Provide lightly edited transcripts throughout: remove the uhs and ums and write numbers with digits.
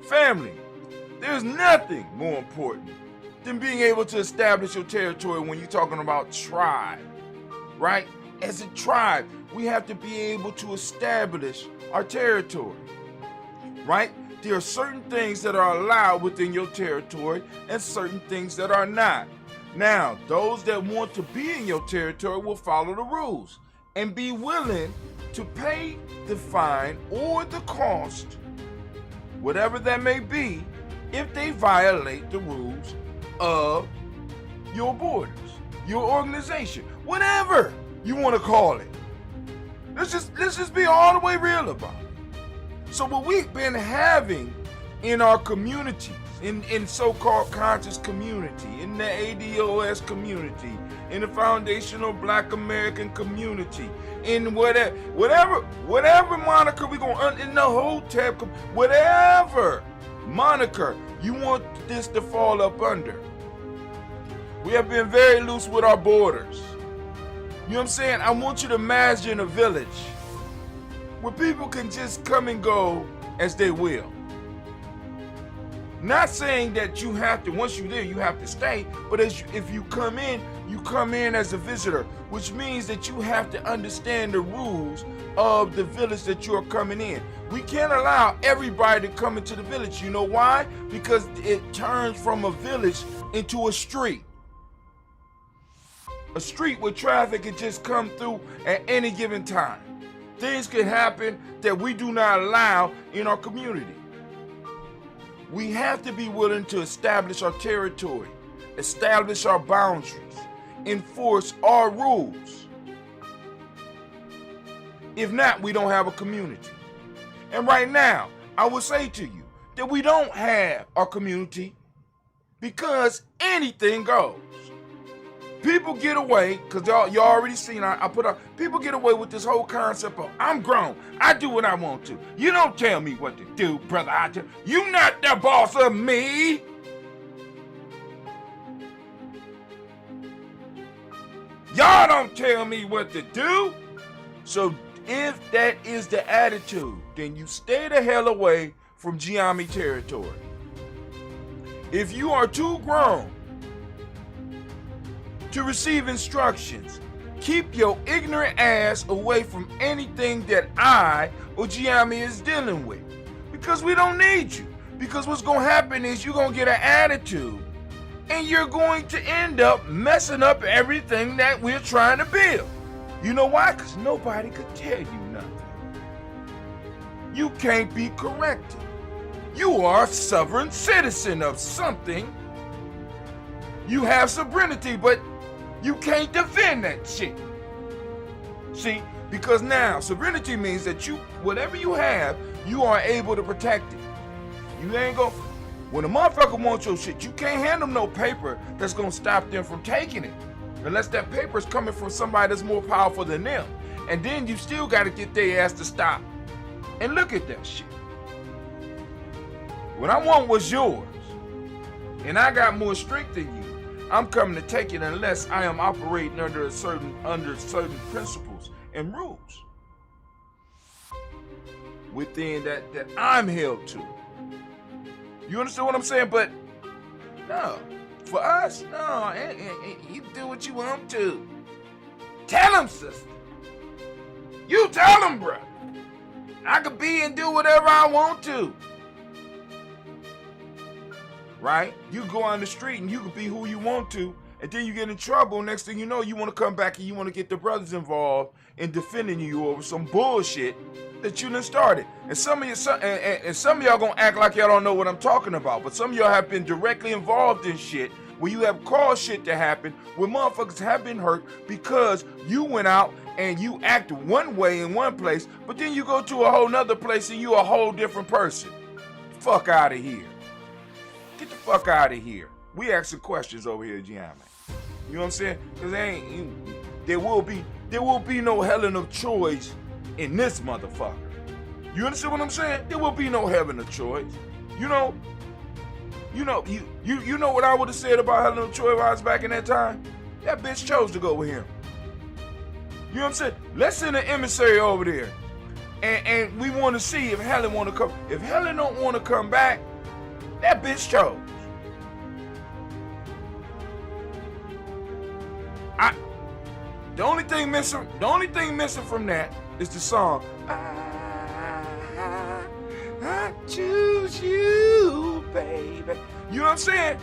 Family, there's nothing more important than being able to establish your territory when you're talking about tribe, right? As a tribe, we have to be able to establish our territory, right? There are certain things that are allowed within your territory and certain things that are not. Now, those that want to be in your territory will follow the rules and be willing to pay the fine or the cost, whatever that may be, if they violate the rules of your borders, your organization, whatever you want to call it. Let's just be all the way real about it. So what we've been having in our communities, in so-called conscious community, in the ADOS community, in the foundational Black American community, in whatever moniker we going in the Hotep, whatever moniker you want this to fall up under. We have been very loose with our borders. You know what I'm saying? I want you to imagine a village where people can just come and go as they will. Not saying that you have to, once you're there, you have to stay, but if you come in as a visitor, which means that you have to understand the rules of the village that you're coming in. We can't allow everybody to come into the village. You know why? Because it turns from a village into a street. A street where traffic can just come through at any given time. Things can happen that we do not allow in our community. We have to be willing to establish our territory, establish our boundaries, enforce our rules. If not, we don't have a community. And right now, I will say to you that we don't have a community because anything goes. People get away, because you already seen, people get away with this whole concept of, I'm grown, I do what I want to. You don't tell me what to do, brother. You not the boss of me. Y'all don't tell me what to do. So if that is the attitude, then you stay the hell away from Giami territory. If you are too grown to receive instructions, keep your ignorant ass away from anything that I or Giami is dealing with. Because we don't need you. Because what's going to happen is you're going to get an attitude and you're going to end up messing up everything that we're trying to build. You know why? Because nobody could tell you nothing. You can't be corrected. You are a sovereign citizen of something. You have sovereignty, but you can't defend that shit. See, because now sovereignty means that you, whatever you have, you are able to protect it. You ain't gonna, when a motherfucker wants your shit, you can't hand them no paper that's gonna stop them from taking it. Unless that paper is coming from somebody that's more powerful than them. And then you still gotta get their ass to stop and look at that shit. What I want was yours. And I got more strength than you. I'm coming to take it unless I am operating under certain principles and rules within that I'm held to. You understand what I'm saying? But no, for us, no, you do what you want to. Tell him, sister. You tell him, bro. I could be and do whatever I want to. Right? You go on the street and you can be who you want to, and then you get in trouble. Next thing you know, you want to come back and you want to get the brothers involved in defending you over some bullshit that you done started. And some of y'all gonna act like y'all don't know what I'm talking about, but some of y'all have been directly involved in shit where you have caused shit to happen, where motherfuckers have been hurt because you went out and you act one way in one place, but then you go to a whole nother place and you a whole different person. Fuck out of here. Get the fuck out of here. We asking questions over here, Giami. You know what I'm saying? Because there will be no heaven of choice in this motherfucker. You understand what I'm saying? There will be no heaven of choice. You know what I would have said about heaven of choice if I was back in that time? That bitch chose to go with him. You know what I'm saying? Let's send an emissary over there. And we want to see if Helen want to come. If Helen don't want to come back, that bitch chose. The only thing missing from that is the song. I choose you, baby. You know what I'm saying?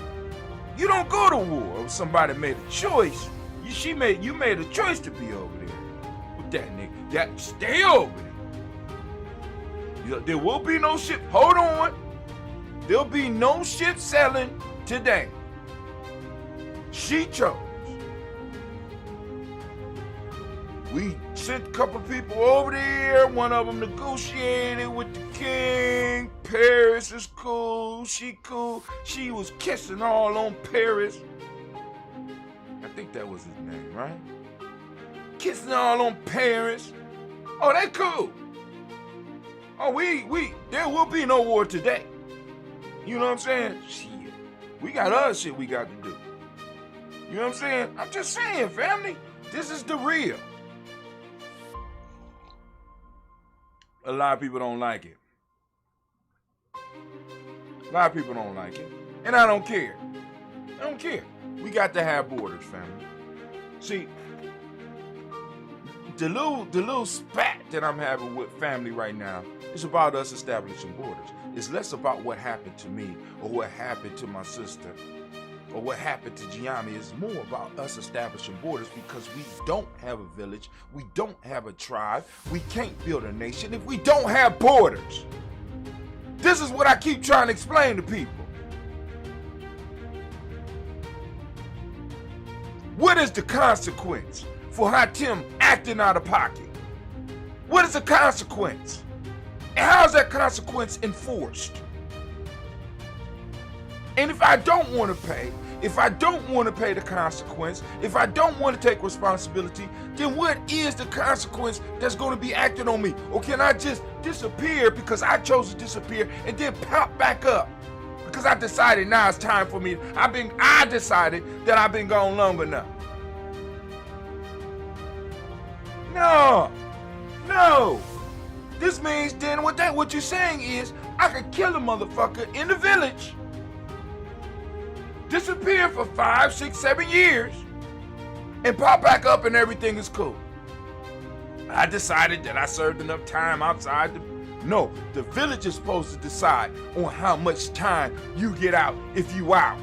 You don't go to war if somebody made a choice. You made a choice to be over there with that nigga. That stay over there. There will be no ship. Hold on. There'll be no ship selling today. She chose. We sent a couple people over there. One of them negotiated with the king. Paris is cool. She cool. She was kissing all on Paris. I think that was his name, right? Kissing all on Paris. Oh, they cool. Oh, there will be no war today. You know what I'm saying? Shit. We got other shit we got to do. You know what I'm saying? I'm just saying, family. This is the real. A lot of people don't like it. A lot of people don't like it. And I don't care. I don't care. We got to have borders, family. See, the little spat that I'm having with family right now is about us establishing borders. It's less about what happened to me or what happened to my sister or what happened to Gianni. It's more about us establishing borders because we don't have a village. We don't have a tribe. We can't build a nation if we don't have borders. This is what I keep trying to explain to people. What is the consequence for Hatim acting out of pocket? What is the consequence? And how is that consequence enforced? And if I don't want to pay, if I don't want to pay the consequence, if I don't want to take responsibility, then what is the consequence that's going to be acted on me? Or can I just disappear because I chose to disappear and then pop back up? Because I decided now it's time for me. I decided that I've been gone long enough. No. This means then what you're saying is I could kill a motherfucker in the village, disappear for 5, 6, 7 years, and pop back up and everything is cool. I decided that I served enough time outside. No, the village is supposed to decide on how much time you get out if you out,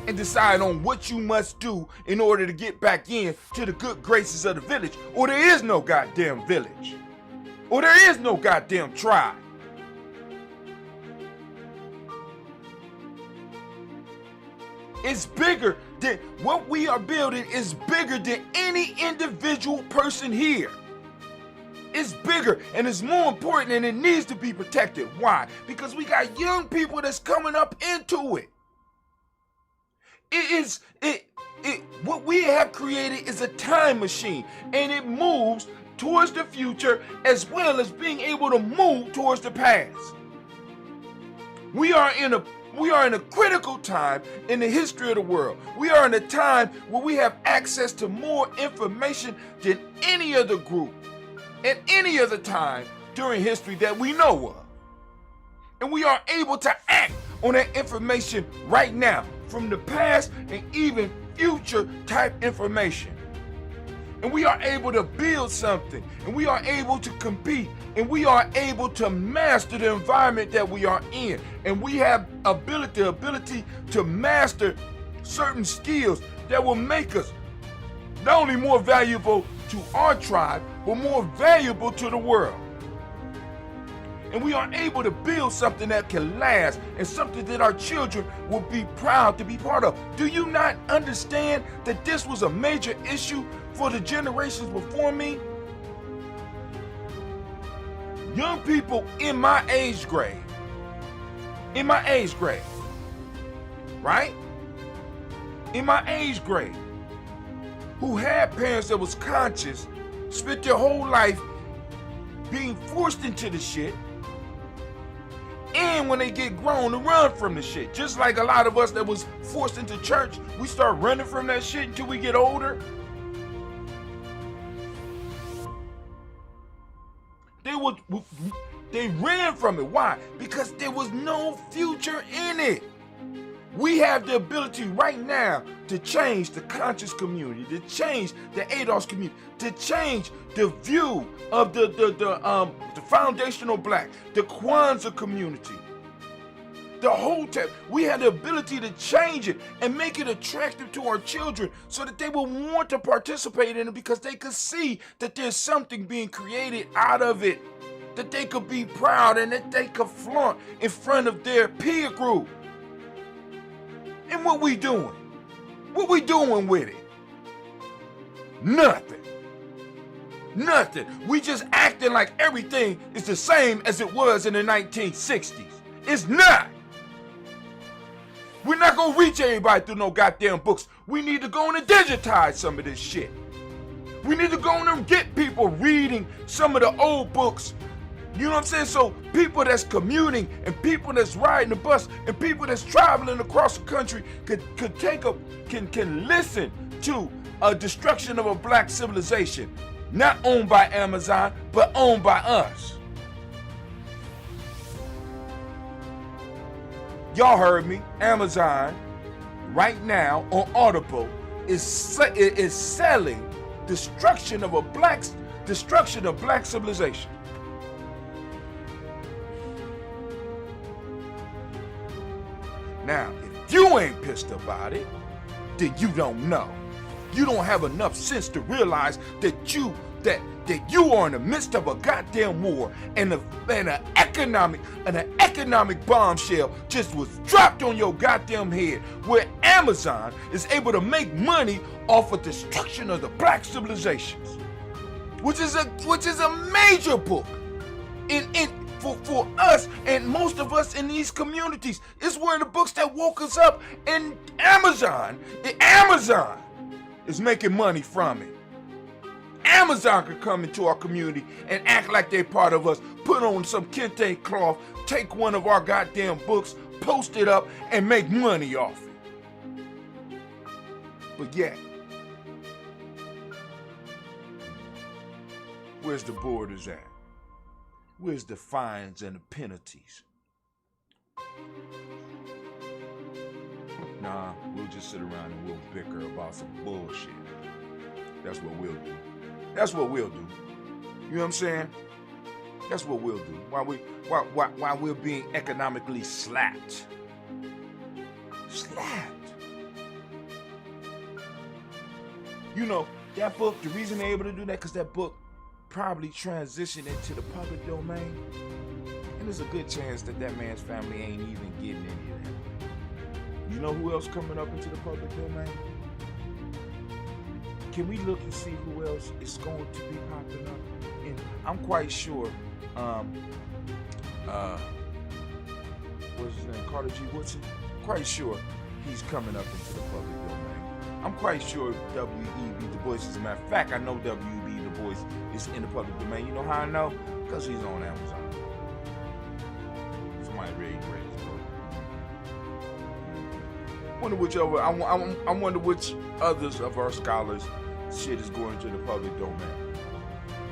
and decide on what you must do in order to get back in to the good graces of the village, or there is no goddamn village, or there is no goddamn tribe. It's bigger than what we are building, is bigger than any individual person here. It's bigger and it's more important and it needs to be protected. Why? Because we got young people that's coming up into it. What we have created is a time machine, and it moves towards the future as well as being able to move towards the past. We are in a critical time in the history of the world. We are in a time where we have access to more information than any other group at any other time during history that we know of. And we are able to act on that information right now, from the past and even future type information. And we are able to build something, and we are able to compete, and we are able to master the environment that we are in. And we have the ability to master certain skills that will make us not only more valuable to our tribe, but more valuable to the world. And we are able to build something that can last, and something that our children will be proud to be part of. Do you not understand that this was a major issue for the generations before me? Young people in my age grade, right? In my age grade, who had parents that was conscious, spent their whole life being forced into the shit, and when they get grown to run from the shit. Just like a lot of us that was forced into church, we start running from that shit until we get older. They ran from it. Why? Because there was no future in it. We have the ability right now to change the conscious community, to change the ADOS community, to change the view of the foundational black, the Kwanzaa community. The whole time, we have the ability to change it and make it attractive to our children so that they will want to participate in it because they could see that there's something being created out of it, that they could be proud and that they could flaunt in front of their peer group. And what we doing? What we doing with it? Nothing. Nothing. We just acting like everything is the same as it was in the 1960s. It's not. We're not gonna reach everybody through no goddamn books. We need to go on and digitize some of this shit. We need to go on and get people reading some of the old books. You know what I'm saying? So people that's commuting and people that's riding the bus and people that's traveling across the country can listen to a destruction of a black civilization, not owned by Amazon, but owned by us. Y'all heard me. Amazon right now on Audible is selling destruction of black civilization. Now, if you ain't pissed about it, then you don't know. You don't have enough sense to realize that you are in the midst of a goddamn war and an economic bombshell just was dropped on your goddamn head, where Amazon is able to make money off of destruction of the black civilizations, which is a major book for us and most of us in these communities. It's one of the books that woke us up, and Amazon is making money from it. Amazon could come into our community and act like they're part of us, put on some kente cloth, take one of our goddamn books, post it up, and make money off it. But yet, where's the borders at? Where's the fines and the penalties? Nah, we'll just sit around and we'll bicker about some bullshit. That's what we'll do. That's what we'll do. You know what I'm saying? That's what we'll do. While we're being economically slapped. Slapped. You know, that book, the reason they're able to do that, because that book probably transitioned into the public domain. And there's a good chance that man's family ain't even getting any of that. You know who else coming up into the public domain? Can we look and see who else is going to be popping up? And I'm quite sure, what's his name, Carter G. Woodson? Quite sure he's coming up into the public domain. I'm quite sure W.E.B. Du Bois, as a matter of fact, I know W.E.B. Du Bois is in the public domain. You know how I know? Because he's on Amazon. Somebody really read his book. I wonder which others of our scholars shit is going to the public domain.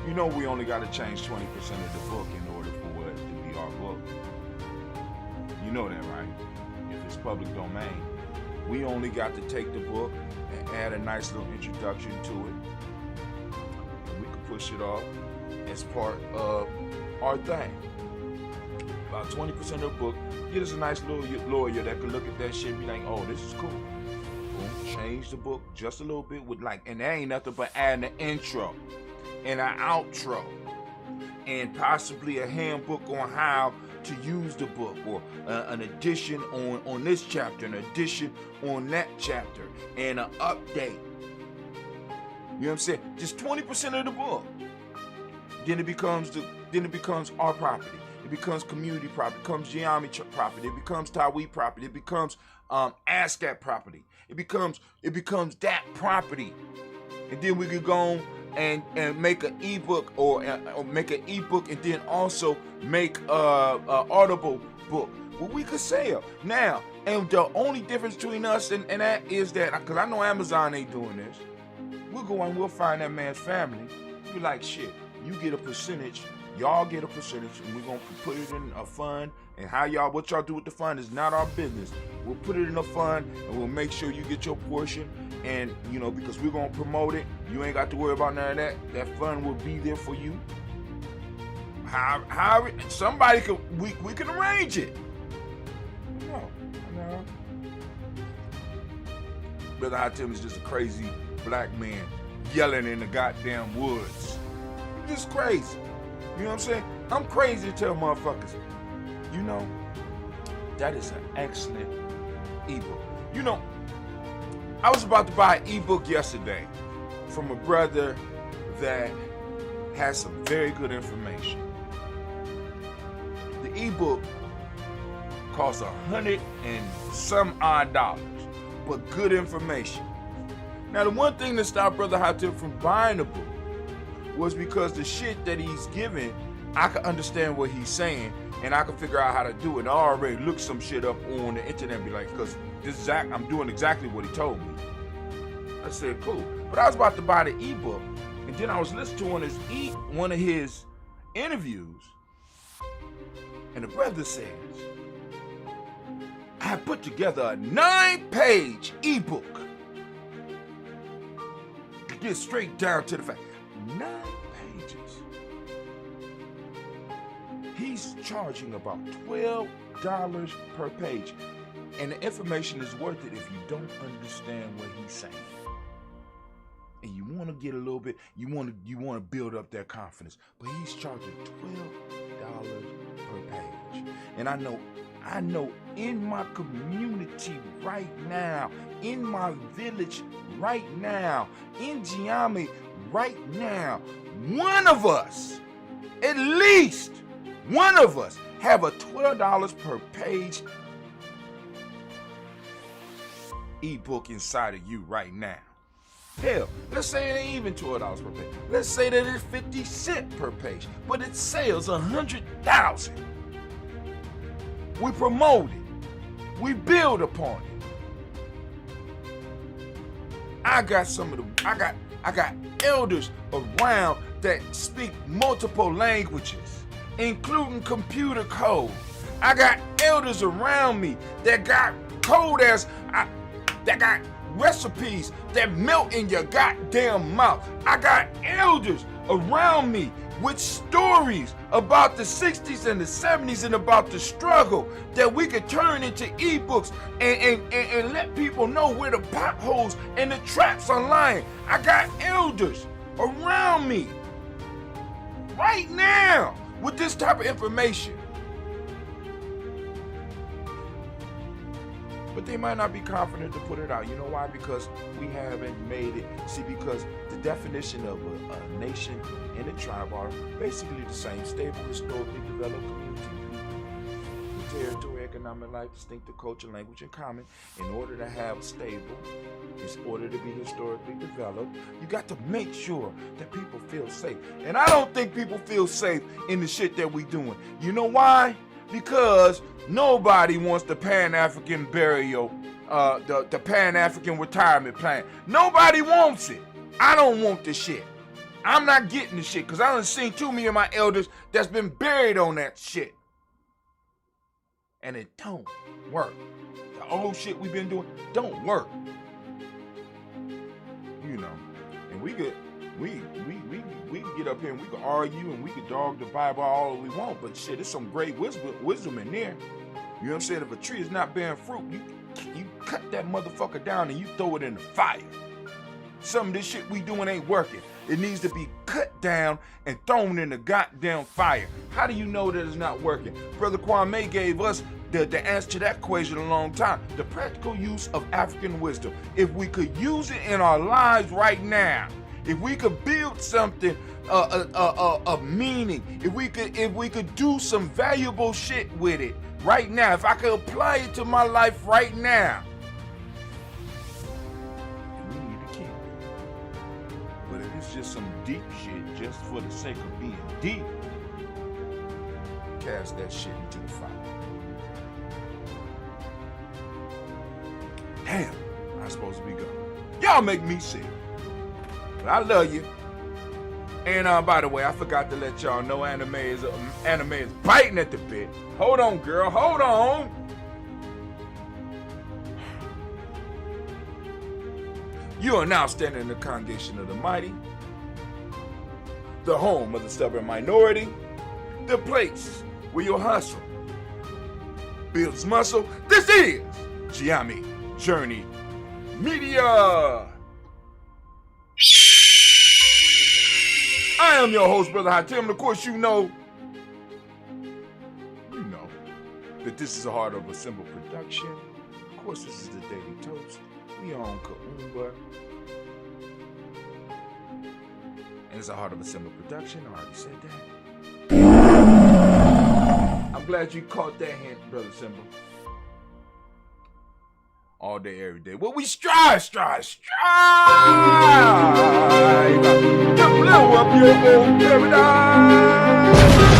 You know we only got to change 20% of the book in order for it to be our book. You know that, right? If it's public domain, we only got to take the book and add a nice little introduction to it. And we can push it off as part of our thing. About 20% of the book, get us a nice little lawyer that could look at that shit and be like, oh, this is cool. Boom, change the book just a little bit with and that ain't nothing but adding an intro and an outro and possibly a handbook on how to use the book, or an addition on this chapter, an addition on that chapter, and an update. You know what I'm saying? Just 20% of the book. Then it becomes our property. It becomes community property. It becomes Giami property. It becomes Tawi property. It becomes ASCAP property. It becomes that property. And then we could go on and make an ebook or make an ebook, and then also make a Audible book. Well, we could sell now. And the only difference between us and that is that, because I know Amazon ain't doing this, we'll go and we'll find that man's family. Be like, shit, you get a percentage Y'all get a percentage, and we're gonna put it in a fund. And what y'all do with the fund is not our business. We'll put it in a fund, and we'll make sure you get your portion. And because we're gonna promote it, you ain't got to worry about none of that. That fund will be there for you. How somebody we can arrange it. No. Brother Hatim is just a crazy black man yelling in the goddamn woods. Just crazy. You know what I'm saying? I'm crazy to tell motherfuckers. That is an excellent ebook. I was about to buy an ebook yesterday from a brother that has some very good information. The ebook costs $100 and some odd dollars, but good information. Now, the one thing that stopped Brother Hatim from buying the book was because the shit that he's giving, I could understand what he's saying, and I could figure out how to do it. And I already looked some shit up on the internet and be like, because I'm doing exactly what he told me. I said, cool. But I was about to buy the ebook, and then I was listening to one of his interviews, and the brother says, I have put together a 9-page ebook. To get straight down to the fact. 9 pages. He's charging about $12 per page. And the information is worth it if you don't understand what he's saying. And you want to get a little bit, you want to build up their confidence. But he's charging $12 per page. And I know in my community right now, in my village right now, in Giami right now, one of us, at least one of us, have a $12 per page ebook inside of you right now. Hell, let's say it ain't even $12 per page. Let's say that it's 50 cents per page, but it sells 100,000. We promote it. We build upon it. I got elders around that speak multiple languages, including computer code. I got elders around me that got that got recipes that melt in your goddamn mouth. I got elders around me with stories about the 60s and the 70s and about the struggle that we could turn into ebooks and let people know where the potholes and the traps are lying. I got elders around me right now with this type of information. But they might not be confident to put it out. You know why? Because we haven't made it. See, because the definition of a nation and a tribe are basically the same. Stable, historically developed community. With territory, economic life, distinctive culture, language, and common. In order to have stable, in order to be historically developed, you got to make sure that people feel safe. And I don't think people feel safe in the shit that we doing. You know why? Because nobody wants the Pan-African burial, the Pan-African retirement plan. Nobody wants it. I don't want the shit. I'm not getting the shit because I done seen too many of my elders that's been buried on that shit. And it don't work. The old shit we've been doing don't work. And we could get up here and we could argue and we could dog the Bible all we want, but shit, there's some great wisdom in there. You know what I'm saying? If a tree is not bearing fruit, you cut that motherfucker down and you throw it in the fire. Some of this shit we doing ain't working. It needs to be cut down and thrown in the goddamn fire. How do you know that it's not working? Brother Kwame gave us the answer to that question a long time. The practical use of African wisdom. If we could use it in our lives right now, if we could build something of meaning, if we could do some valuable shit with it right now, if I could apply it to my life right now, we need to keep it. But if it's just some deep shit just for the sake of being deep, cast that shit into the fire. Damn, I'm supposed to be gone. Y'all make me sick. But I love you. And by the way, I forgot to let y'all know anime is biting at the bit. Hold on, girl. Hold on. You are now standing in the congregation of the mighty, the home of the stubborn minority, the place where your hustle builds muscle. This is Giami Journey Media. I am your host, Brother Hatim, and of course you know that this is a Heart of a Simple production. Of course, this is the Daily Toast. We on Kaumba. And it's a Heart of a Simple production. I already said that. I'm glad you caught that hint, Brother Simba. All day, every day. Well, we strive to blow up your old paradise.